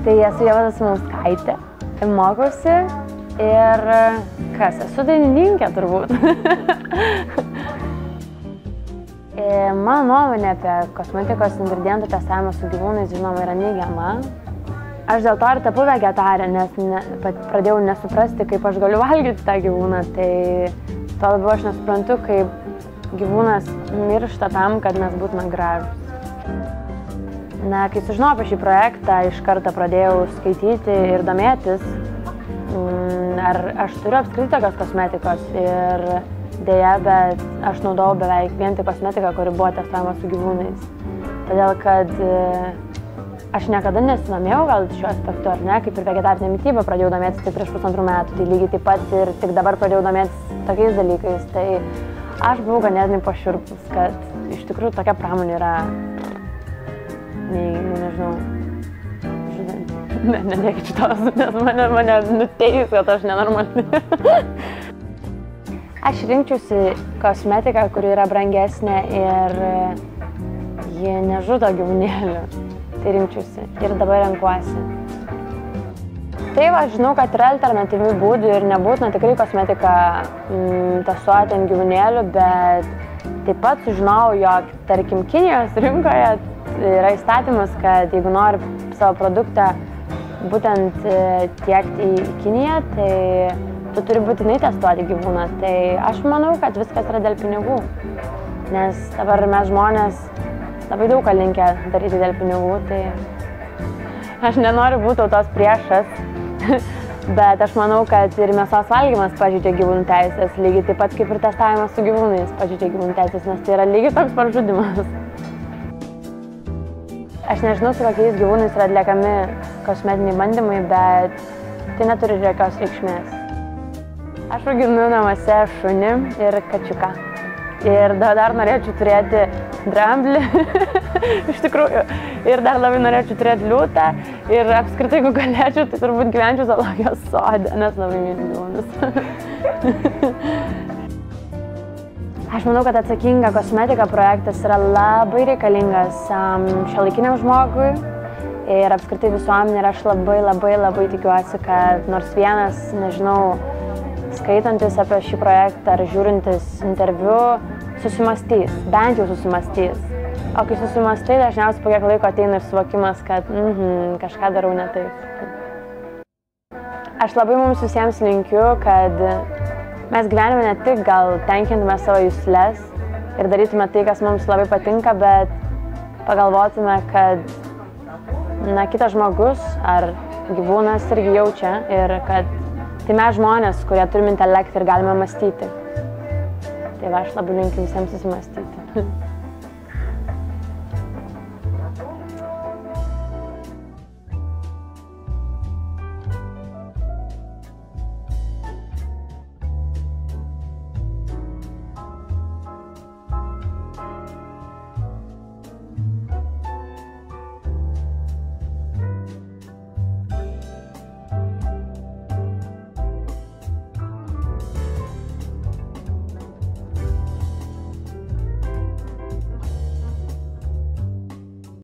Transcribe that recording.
Tai esu Ieva Zasimauskaitė, mokausi ir esu dainininkė turbūt. Mano nuomonė apie kosmetikos ingredientų testavimą su gyvūnais, žinoma, yra neigiama. Aš dėl to ir tapau vegetarė, nes pradėjau nesuprasti, kaip aš galiu valgyti tą gyvūną. Tai to labiau aš nesuprantu, kaip gyvūnas miršta tam, kad mes būtume gražūs. Kai sužinojau apie šį projektą, iš karto pradėjau skaityti ir domėtis, ar aš turiu apskritai tokios kosmetikos. Ir dėja, bet aš naudojau beveik vien tik kosmetiką, kuri buvo testuojama su gyvūnais. Todėl, kad aš niekada nesidomėjau gal šiuo aspektu, ar ne, kaip ir vegetarinė mityba pradėjau domėtis tik prieš 1,5 metų. Tai lygiai taip pat ir tik dabar pradėjau domėtis tokiais dalykais. Tai aš buvau ganėtinai pašiurpus, kad iš tikrųjų tokia pramonė yra, nežinau, žudant. Nedėkit šitos, nes mane nuteis, kad aš nenormali. Aš rinkčiausi kosmetiką, kuri yra brangesnė ir ji nežudo gyvūnėlių. Tai rinkčiausi ir dabar renkuosi. Taip, aš žinau, kad yra alternatyvių būdų ir nebūtina tikrai kosmetiką testuoti ant gyvūnėlių, bet taip pat sužinojau, jog, tarkim, Kinijos rinkoje yra įstatymas, kad jeigu nori savo produktą būtent tiekti į Kiniją, tai tu turi būtinai testuoti gyvūną. Tai aš manau, kad viskas yra dėl pinigų, nes dabar mes žmonės labai daug ką linkę daryti dėl pinigų, tai aš nenoriu būti tautos priešas, bet aš manau, kad ir mėsos valgymas pažeidžia gyvūnų teisės, lygiai taip pat kaip ir testavimas su gyvūnais pažeidžia gyvūnų teisės, nes tai yra lygiai toks pražudymas. Aš nežinau, su kokiais gyvūnais yra atliekami kosmetiniai bandymai, bet tai neturi jokios reikšmės. Aš auginu namuose šunį ir kačiuką. Ir dar norėčiau turėti dramblį, iš tikrųjų. Ir dar labai norėčiau turėti liūtą. Ir apskritai, jeigu galėčiau, tai turbūt gyvenčiau zoologijos sode, nes labai myliu gyvūnus. Aš manau, kad atsakinga kosmetika projektas yra labai reikalingas šiuolaikiniam žmogui ir apskritai visuomenė. Ir aš labai tikiuosi, kad nors vienas, nežinau, skaitantis apie šį projektą ar žiūrintis interviu, susimastys, bent jau susimastys. O kai susimastai, dažniausiai po kiek laiko ateina ir suvokimas, kad kažką darau ne taip. Aš labai mums visiems linkiu, kad mes gyvenime ne tik gal tenkintume savo jusles ir darytume tai, kas mums labai patinka, bet pagalvotume, kad kitas žmogus ar gyvūnas irgi jaučia ir kad tai mes žmonės, kurie turime intelektą ir galime mąstyti. Tai aš labai linkiu visiems susimastyti.